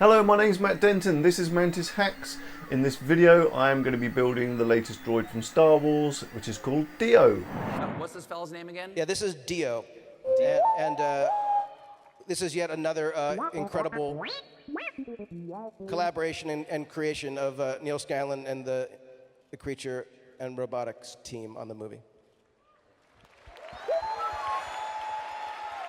Hello, my name's Matt Denton. This is Mantis Hacks. In this video, I am going to be building the latest droid from Star Wars, which is called Dio. What's this fella's name again? Yeah, this is Dio. And this is yet another incredible collaboration and creation of Neil Scanlon and the creature and robotics team on the movie.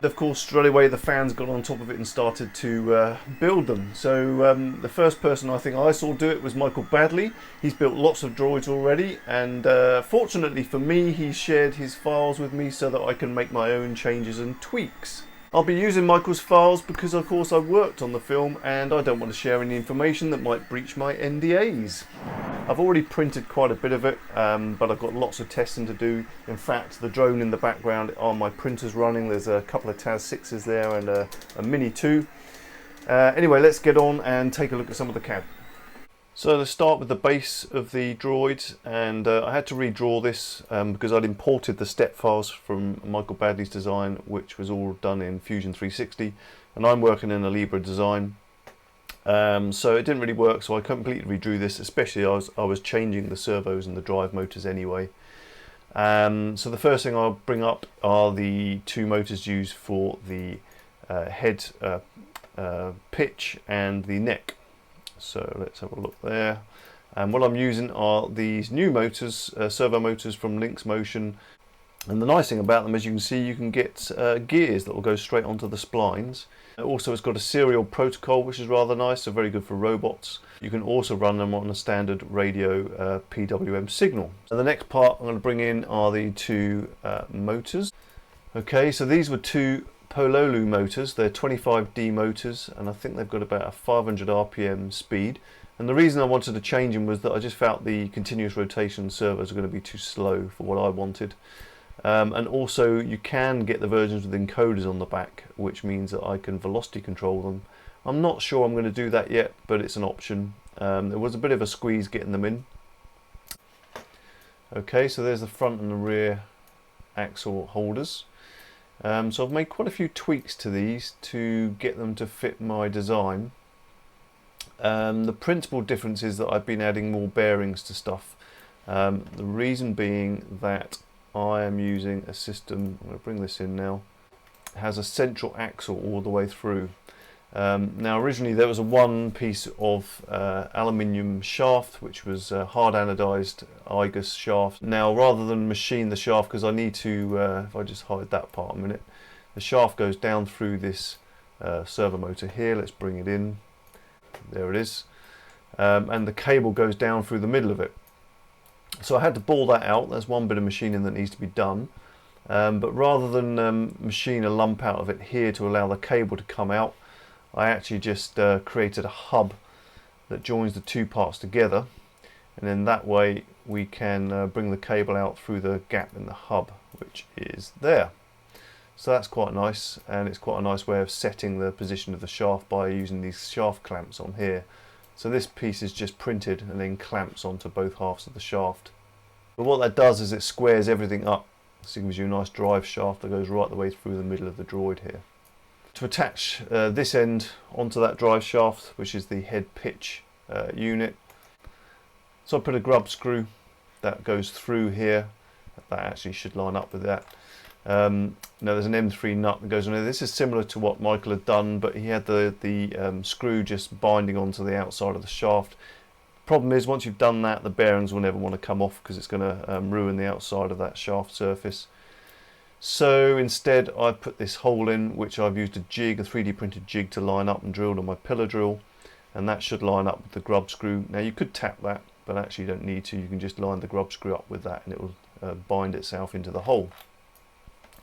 Of course, straight away the fans got on top of it and started to build them. So the first person I think I saw do it was Mr Baddeley. He's built lots of droids already, and fortunately for me, he's shared his files with me so that I can make my own changes and tweaks. I'll be using Michael's files because of course I worked on the film and I don't want to share any information that might breach my NDAs. I've already printed quite a bit of it, but I've got lots of testing to do. In fact, the drone in the background are my printers running. There's a couple of TAS 6s there and a Mini 2. Anyway, let's get on and take a look at some of the CAD. So let's start with the base of the droid, and I had to redraw this because I'd imported the step files from Mr Baddeley's design, which was all done in Fusion 360, and I'm working in a Libra design. So it didn't really work, so I completely redrew this, especially I was changing the servos and the drive motors anyway. So the first thing I'll bring up are the two motors used for the head pitch and the neck. So let's have a look there. And what I'm using are these new motors, servo motors from Lynx Motion. And the nice thing about them, as you can see, you can get gears that will go straight onto the splines. Also, it's got a serial protocol, which is rather nice, so very good for robots. You can also run them on a standard radio PWM signal. So the next part I'm going to bring in are the two motors. Okay, so these were two Pololu motors. They're 25D motors, and I think they've got about a 500 RPM speed. And the reason I wanted to change them was that I just felt the continuous rotation servos are going to be too slow for what I wanted. And also you can get the versions with encoders on the back, which means that I can velocity control them. I'm not sure I'm going to do that yet, but it's an option. There was a bit of a squeeze getting them in. Okay, so there's the front and the rear axle holders. So I've made quite a few tweaks to these to get them to fit my design. The principal difference is that I've been adding more bearings to stuff. The reason being that I am using a system, I'm going to bring this in now, it has a central axle all the way through. Now originally there was a one piece of aluminium shaft, which was hard anodized IGUS shaft. Now rather than machine the shaft, because I need to, if I just hide that part a minute, the shaft goes down through this servo motor here. Let's bring it in. There it is. And the cable goes down through the middle of it. So I had to ball that out. There's one bit of machining that needs to be done. But rather than machine a lump out of it here to allow the cable to come out, I actually just created a hub that joins the two parts together, and then that way we can bring the cable out through the gap in the hub, which is there. So that's quite nice, and it's quite a nice way of setting the position of the shaft by using these shaft clamps on here. So this piece is just printed and then clamps onto both halves of the shaft. But what that does is it squares everything up, so it gives you a nice drive shaft that goes right the way through the middle of the droid here. To attach this end onto that drive shaft, which is the head pitch unit, so I put a grub screw that goes through here. That actually should line up with that. Now there's an M3 nut that goes on here. This is similar to what Michael had done, but he had the screw just binding onto the outside of the shaft. Problem is, once you've done that, the bearings will never want to come off because it's going to ruin the outside of that shaft surface. So instead I put this hole in, which I've used a jig, a 3D printed jig, to line up and drilled on my pillar drill, and that should line up with the grub screw. Now you could tap that, but actually you don't need to. You can just line the grub screw up with that and it will bind itself into the hole.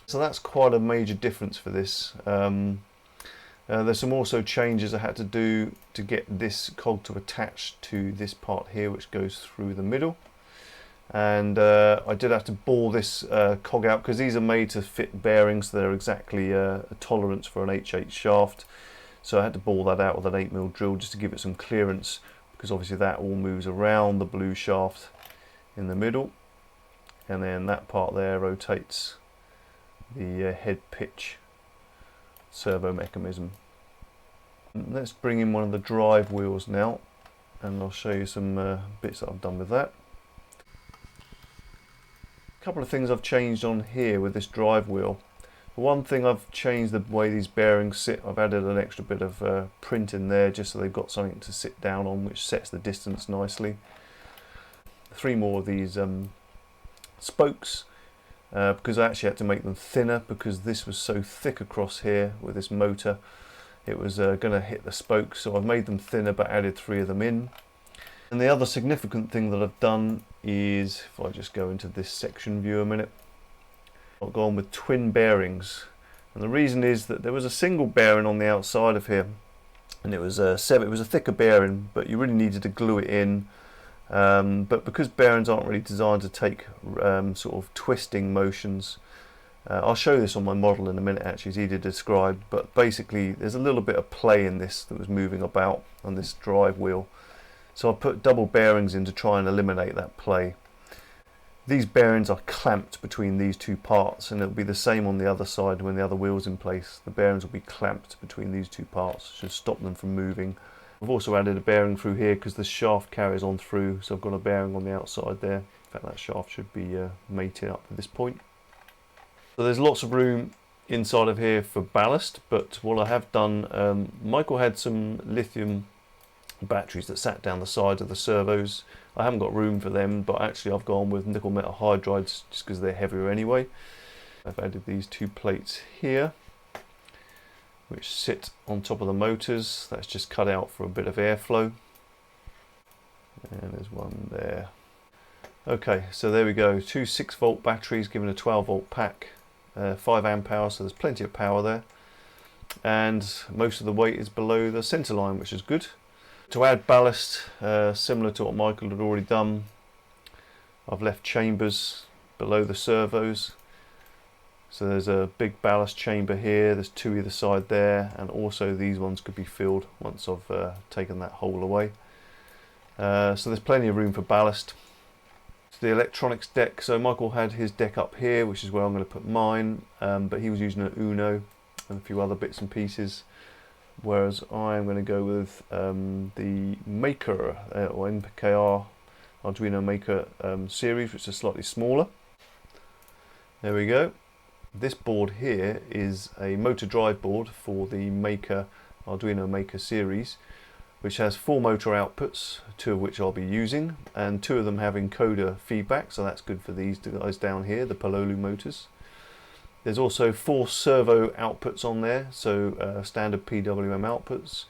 So that's quite a major difference for this. There's some also changes I had to do to get this cog to attach to this part here, which goes through the middle. And I did have to bore this cog out because these are made to fit bearings. So they're exactly a tolerance for an H8 shaft. So I had to bore that out with an 8mm drill just to give it some clearance, because obviously that all moves around the blue shaft in the middle, and then that part there rotates the head pitch servo mechanism. Let's bring in one of the drive wheels now, and I'll show you some bits that I've done with that. A couple of things I've changed on here with this drive wheel. For one thing, I've changed the way these bearings sit. I've added an extra bit of print in there just so they've got something to sit down on, which sets the distance nicely. 3 more of these spokes, because I actually had to make them thinner because this was so thick across here with this motor. It was going to hit the spokes, so I've made them thinner but added 3 of them in. And the other significant thing that I've done is, if I just go into this section view a minute, I've gone with twin bearings. And the reason is that there was a single bearing on the outside of here, and it was a thicker bearing, but you really needed to glue it in. But because bearings aren't really designed to take sort of twisting motions, I'll show this on my model in a minute. Actually, it's easy to describe, but basically there's a little bit of play in this that was moving about on this drive wheel, so I put double bearings in to try and eliminate that play. These bearings are clamped between these 2 parts, and it'll be the same on the other side when the other wheel's in place. The bearings will be clamped between these 2 parts, should stop them from moving. I've also added a bearing through here because the shaft carries on through, so I've got a bearing on the outside there. In fact, that shaft should be mated up at this point. So there's lots of room inside of here for ballast, but what I have done, Michael had some lithium batteries that sat down the sides of the servos. I haven't got room for them, but actually I've gone with nickel metal hydrides just because they're heavier anyway. I've added these 2 plates here, which sit on top of the motors. That's just cut out for a bit of airflow. And there's one there. Okay, so there we go. 2 6-volt batteries giving a 12-volt pack. 5 amp hours, so there's plenty of power there. And most of the weight is below the centre line, which is good. To add ballast, similar to what Michael had already done, I've left chambers below the servos. So there's a big ballast chamber here, there's 2 either side there, and also these ones could be filled once I've taken that hole away. So there's plenty of room for ballast. The electronics deck, so Michael had his deck up here, which is where I'm going to put mine, but he was using an Uno and a few other bits and pieces, whereas I'm going to go with the Maker or NKR Arduino Maker series, which is slightly smaller. There we go. This board here is a motor drive board for the Maker Arduino Maker series, which has 4 motor outputs, 2 of which I'll be using, and 2 of them have encoder feedback, so that's good for these guys down here, the Pololu motors. There's also 4 servo outputs on there, so standard PWM outputs.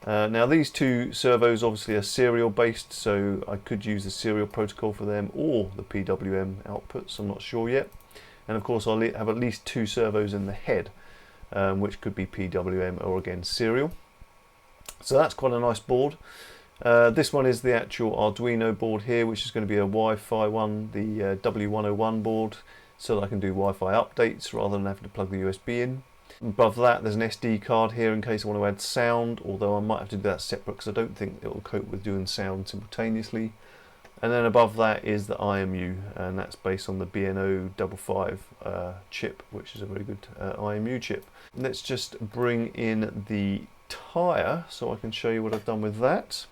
Now these 2 servos obviously are serial based, so I could use the serial protocol for them or the PWM outputs, I'm not sure yet. And of course I'll have at least 2 servos in the head, which could be PWM or again serial. So that's quite a nice board. This one is the actual Arduino board here, which is going to be a Wi-Fi one, the W101 board, so that I can do Wi-Fi updates rather than having to plug the USB in. Above that there's an SD card here in case I want to add sound, although I might have to do that separate because I don't think it will cope with doing sound simultaneously. And then above that is the IMU, and that's based on the BNO 55 chip, which is a very good IMU chip. Let's just bring in the tyre so I can show you what I've done with that.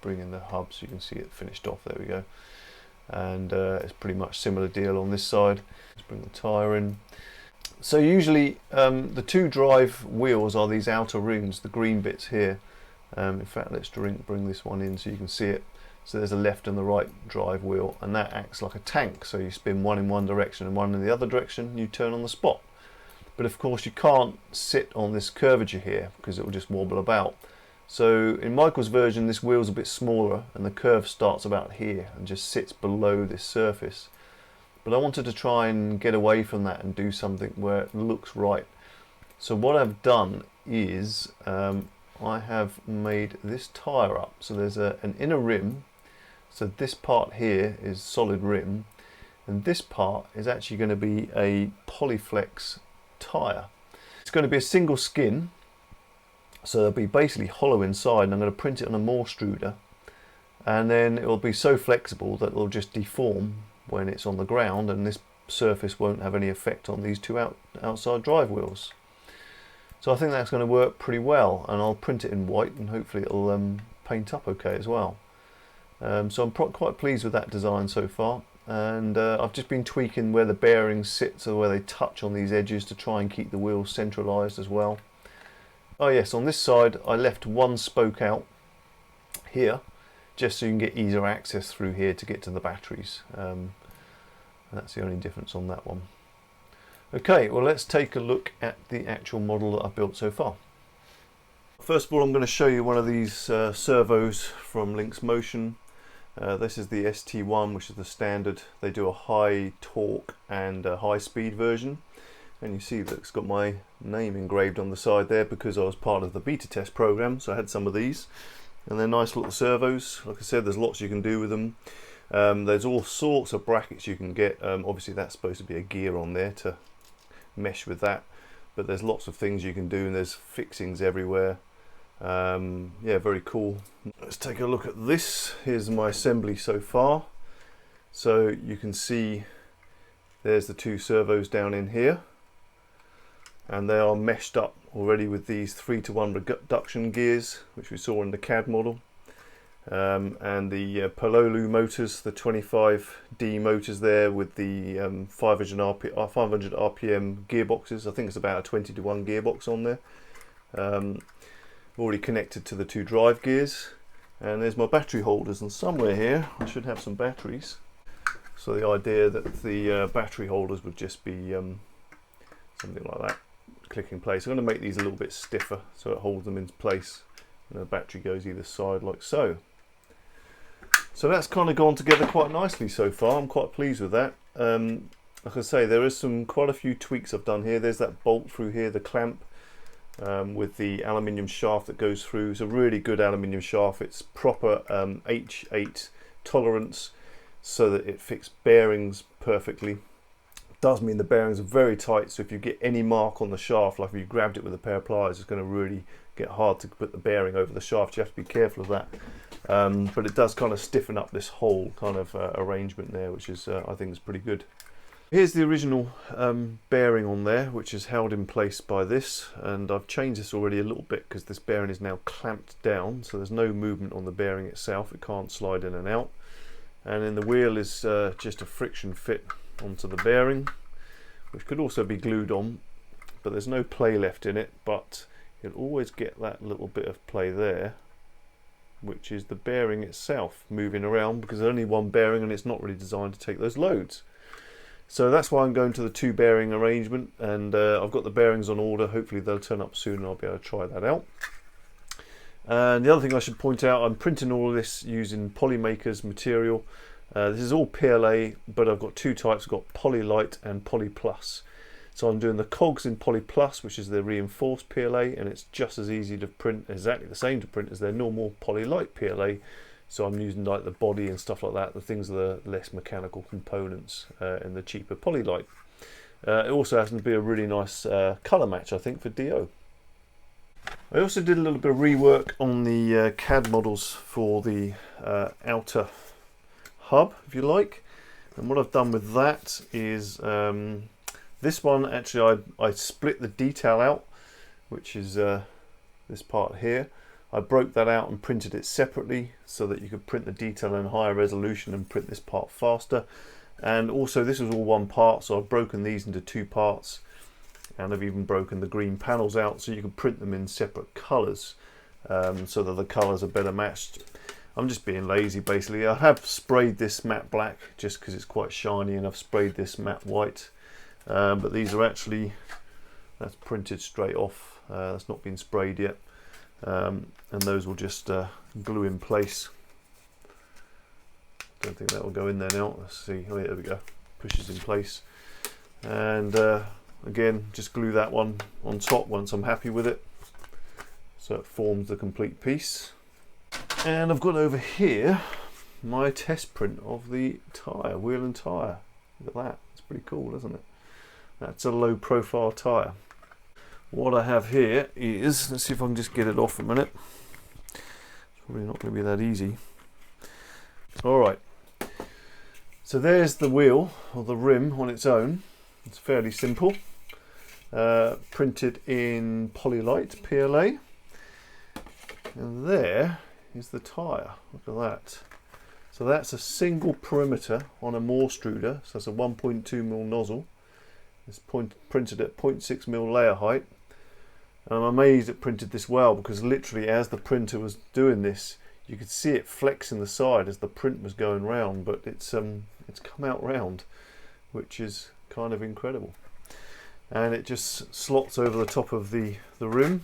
Bring in the hub so you can see it finished off. There we go. And it's pretty much similar deal on this side. Let's bring the tyre in. So usually the 2 drive wheels are these outer rings, the green bits here. In fact, let's bring this one in so you can see it. So there's a left and the right drive wheel, and that acts like a tank, so you spin one in one direction and one in the other direction, and you turn on the spot. But of course you can't sit on this curvature here because it will just wobble about. So in Michael's version this wheel's a bit smaller and the curve starts about here and just sits below this surface. But I wanted to try and get away from that and do something where it looks right. So what I've done is I have made this tyre up. So there's an inner rim. So this part here is solid rim, and this part is actually going to be a Polyflex tyre. It's going to be a single skin, so it'll be basically hollow inside, and I'm going to print it on a Morse extruder, and then it will be so flexible that it will just deform when it's on the ground, and this surface won't have any effect on these 2 outside drive wheels. So I think that's going to work pretty well, and I'll print it in white and hopefully it'll paint up okay as well. So I'm quite pleased with that design so far, and I've just been tweaking where the bearings sit, so where they touch on these edges, to try and keep the wheel centralised as well. Oh yes, on this side I left one spoke out here, just so you can get easier access through here to get to the batteries. That's the only difference on that one. Okay, well let's take a look at the actual model that I've built so far. First of all, I'm going to show you one of these servos from Lynx Motion. This is the ST1, which is the standard. They do a high torque and a high speed version, and you see that it's got my name engraved on the side there because I was part of the beta test program, so I had some of these, and they're nice little servos. Like I said, there's lots you can do with them. There's all sorts of brackets you can get. Obviously that's supposed to be a gear on there to mesh with that, but there's lots of things you can do, and there's fixings everywhere. Yeah, very cool. Let's take a look at this. Here's my assembly so far. So you can see there's the two servos down in here, and they are meshed up already with these 3-to-1 reduction gears, which we saw in the CAD model. And the Pololu motors, the 25D motors there with the 500 RPM gearboxes. I think it's about a 20-to-1 gearbox on there. Already connected to the two drive gears, and there's my battery holders, and somewhere here I should have some batteries. So the idea that the battery holders would just be something like that, click in place. I'm going to make these a little bit stiffer so it holds them in place, and the battery goes either side like so. So that's kind of gone together quite nicely so far. I'm quite pleased with that. Like I say, there is quite a few tweaks I've done here. There's that bolt through here, the clamp, with the aluminium shaft that goes through. It's a really good aluminium shaft. It's proper H8 tolerance, so that it fits bearings perfectly. Does mean the bearings are very tight, so if you get any mark on the shaft, like if you grabbed it with a pair of pliers, it's going to really get hard to put the bearing over the shaft. You have to be careful of that. But it does kind of stiffen up this whole kind of arrangement there, which is I think is pretty good. Here's the original bearing on there, which is held in place by this, and I've changed this already a little bit because this bearing is now clamped down, so there's no movement on the bearing itself. It can't slide in and out. And then the wheel is just a friction fit onto the bearing, which could also be glued on, but there's no play left in it, but you'll always get that little bit of play there, which is the bearing itself moving around, because there's only one bearing and it's not really designed to take those loads. So that's why I'm going to the two bearing arrangement, and I've got the bearings on order. Hopefully they'll turn up soon and I'll be able to try that out. And the other thing I should point out, I'm printing all of this using Polymaker's material. This is all PLA, but I've got two types. I've got Poly Light and Poly Plus. So I'm doing the cogs in Poly Plus, which is the reinforced PLA, and it's just as easy to print, exactly the same to print as their normal Poly Light PLA. So I'm using like the body and stuff like that, the things that are less mechanical components in the cheaper Poly Light. It also happens to be a really nice colour match, I think, for DO. I also did a little bit of rework on the CAD models for the outer hub, if you like. And what I've done with that is this one, actually I split the detail out, which is this part here. I broke that out and printed it separately so that you could print the detail in higher resolution and print this part faster. And also this was all one part, so I've broken these into two parts, and I've even broken the green panels out so you can print them in separate colours, so that the colours are better matched. I'm just being lazy basically. I have sprayed this matte black just because it's quite shiny, and I've sprayed this matte white, but these are actually, that's printed straight off, that's not been sprayed yet. And those will just glue in place. Don't think that will go in there now. Let's see. Oh yeah, there we go. Pushes in place. And again, just glue that one on top once I'm happy with it, so it forms the complete piece. And I've got over here my test print of the tyre, wheel and tyre. Look at that. It's pretty cool, isn't it? That's a low profile tyre. What I have here is, let's see if I can just get it off a minute. It's probably not going to be that easy. Alright, so there's the wheel, or the rim on its own. It's fairly simple. printed in Polylite PLA. And there is the tyre. Look at that. So that's a single perimeter on a Morstruder. So that's a 1.2mm nozzle. It's printed at 0.6mm layer height. And I'm amazed it printed this well, because literally as the printer was doing this, you could see it flexing the side as the print was going round, but it's come out round, which is kind of incredible. And it just slots over the top of the rim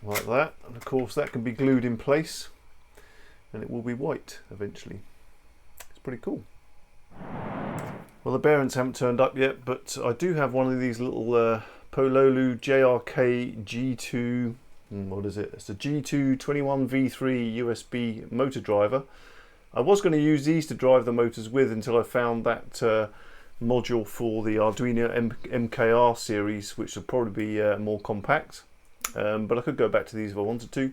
like that, and of course that can be glued in place and it will be white eventually. It's pretty cool. Well, the bearings haven't turned up yet, but I do have one of these little Pololu JRK G2, what is it? It's a G2 21V3 USB motor driver. I was going to use these to drive the motors with until I found that module for the Arduino MKR series, which would probably be more compact. But I could go back to these if I wanted to.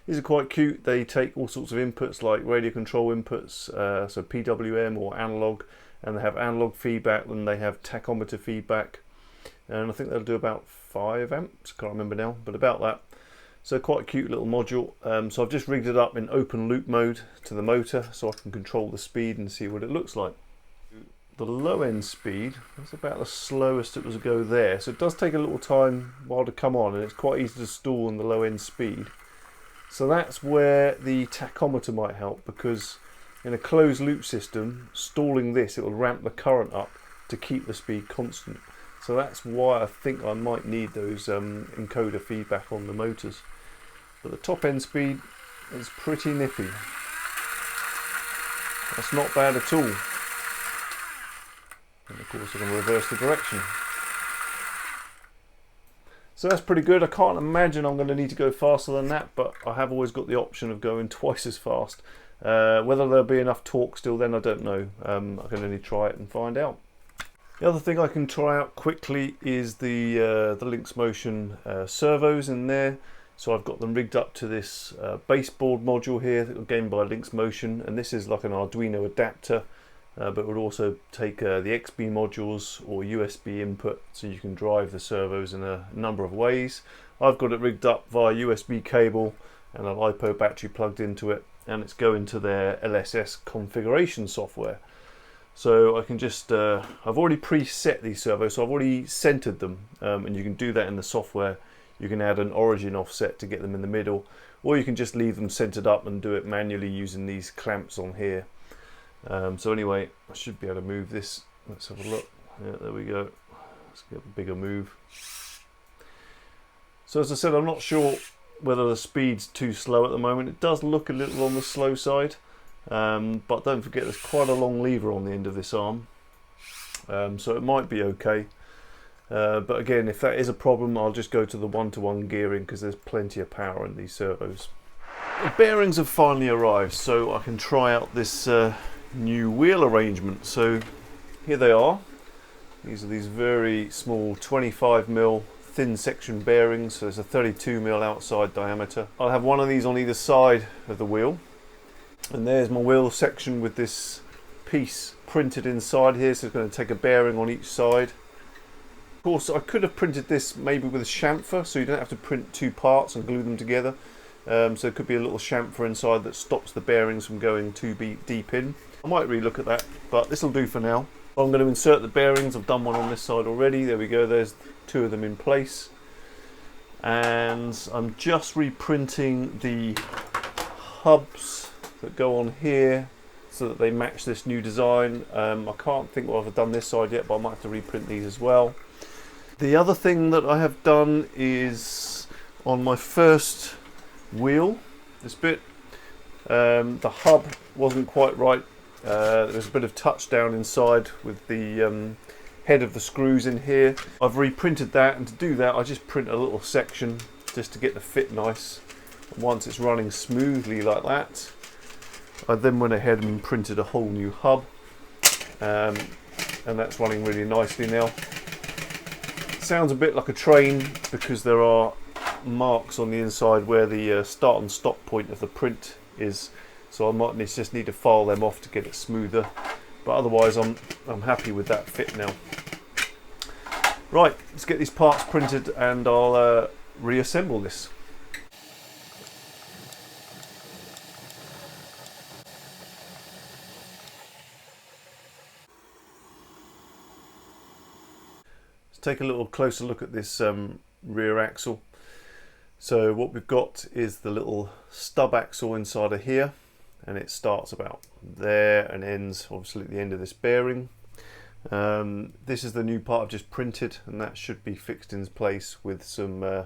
These are quite cute. They take all sorts of inputs like radio control inputs, so PWM or analog, and they have analog feedback, and they have tachometer feedback, and I think they'll do about 5 amps, can't remember now, but about that. So quite a cute little module. So I've just rigged it up in open loop mode to the motor so I can control the speed and see what it looks like. The low end speed, that's about the slowest it was to go there, so it does take a little time while to come on, and it's quite easy to stall on the low end speed. So that's where the tachometer might help, because in a closed loop system, stalling this, it will ramp the current up to keep the speed constant. So that's why I think I might need those encoder feedback on the motors. But the top end speed is pretty nippy. That's not bad at all. And of course I can reverse the direction. So that's pretty good. I can't imagine I'm going to need to go faster than that, but I have always got the option of going twice as fast. Whether there'll be enough torque still then, I don't know. I can only try it and find out. The other thing I can try out quickly is the Lynx Motion servos in there. So I've got them rigged up to this baseboard module here, again by Lynx Motion, and this is like an Arduino adapter, but it would also take the XB modules or USB input, so you can drive the servos in a number of ways. I've got it rigged up via USB cable and a LiPo battery plugged into it, and it's going to their LSS configuration software. So I can just, I've already preset these servos, so I've already centered them, and you can do that in the software. You can add an origin offset to get them in the middle, or you can just leave them centered up and do it manually using these clamps on here. So anyway, I should be able to move this. Let's have a look. Yeah, there we go. Let's get a bigger move. So as I said, I'm not sure whether the speed's too slow at the moment. It does look a little on the slow side. But don't forget there's quite a long lever on the end of this arm, so it might be okay, but again, if that is a problem, I'll just go to the one-to-one gearing, because there's plenty of power in these servos. The bearings have finally arrived, so I can try out this new wheel arrangement. So here they are. These are these very small 25mm thin section bearings, so there's a 32mm outside diameter. I'll have one of these on either side of the wheel. And there's my wheel section with this piece printed inside here, so it's going to take a bearing on each side. Of course, I could have printed this maybe with a chamfer, so you don't have to print two parts and glue them together. So it could be a little chamfer inside that stops the bearings from going too deep in. I might re-look at that, but this will do for now. I'm going to insert the bearings. I've done one on this side already. There we go, there's 2 of them in place. And I'm just reprinting the hubs that go on here so that they match this new design. I can't think what I've done this side yet, but I might have to reprint these as well. The other thing that I have done is on my first wheel, this bit, the hub wasn't quite right. There was a bit of touch down inside with the head of the screws in here. I've reprinted that, and to do that I just print a little section just to get the fit nice. And once it's running smoothly like that, I then went ahead and printed a whole new hub, and that's running really nicely now. It sounds a bit like a train because there are marks on the inside where the start and stop point of the print is, so I might just need to file them off to get it smoother. but otherwise I'm happy with that fit now. Right, let's get these parts printed and I'll reassemble this. Let's take a little closer look at this rear axle. So what we've got is the little stub axle inside of here, and it starts about there and ends obviously at the end of this bearing. This is the new part I've just printed, and that should be fixed in place with some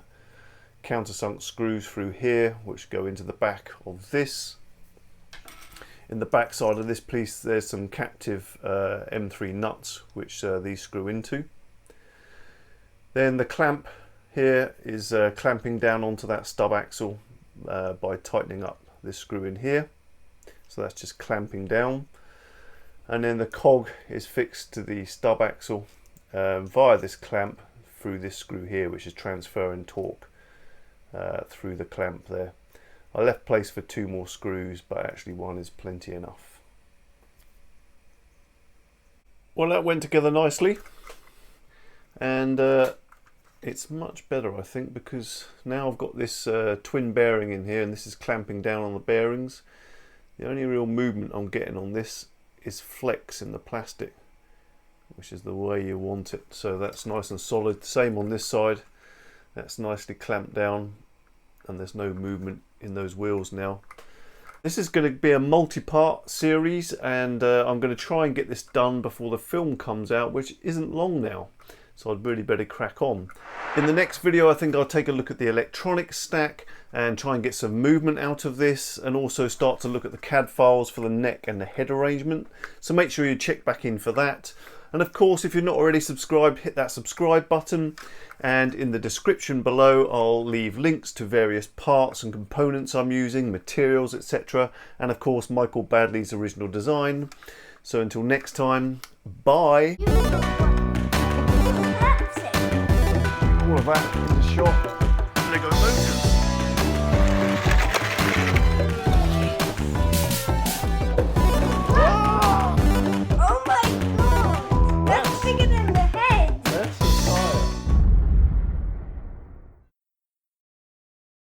countersunk screws through here which go into the back of this. In the back side of this piece there's some captive M3 nuts which these screw into. Then the clamp here is clamping down onto that stub axle by tightening up this screw in here. So that's just clamping down. And then the cog is fixed to the stub axle via this clamp through this screw here, which is transferring torque through the clamp there. I left place for 2 more screws, but actually 1 is plenty enough. Well, that went together nicely, and it's much better, I think, because now I've got this twin bearing in here, and this is clamping down on the bearings. The only real movement I'm getting on this is flex in the plastic, which is the way you want it. So that's nice and solid. Same on this side, that's nicely clamped down and there's no movement in those wheels now. This is going to be a multi-part series, and I'm going to try and get this done before the film comes out, which isn't long now, so I'd really better crack on. In the next video I think I'll take a look at the electronics stack and try and get some movement out of this, and also start to look at the CAD files for the neck and the head arrangement. So make sure you check back in for that. And of course, if you're not already subscribed, hit that subscribe button, and in the description below I'll leave links to various parts and components I'm using, materials, etc. And of course Michael Baddeley's original design. So until next time, bye! All of that in the shop.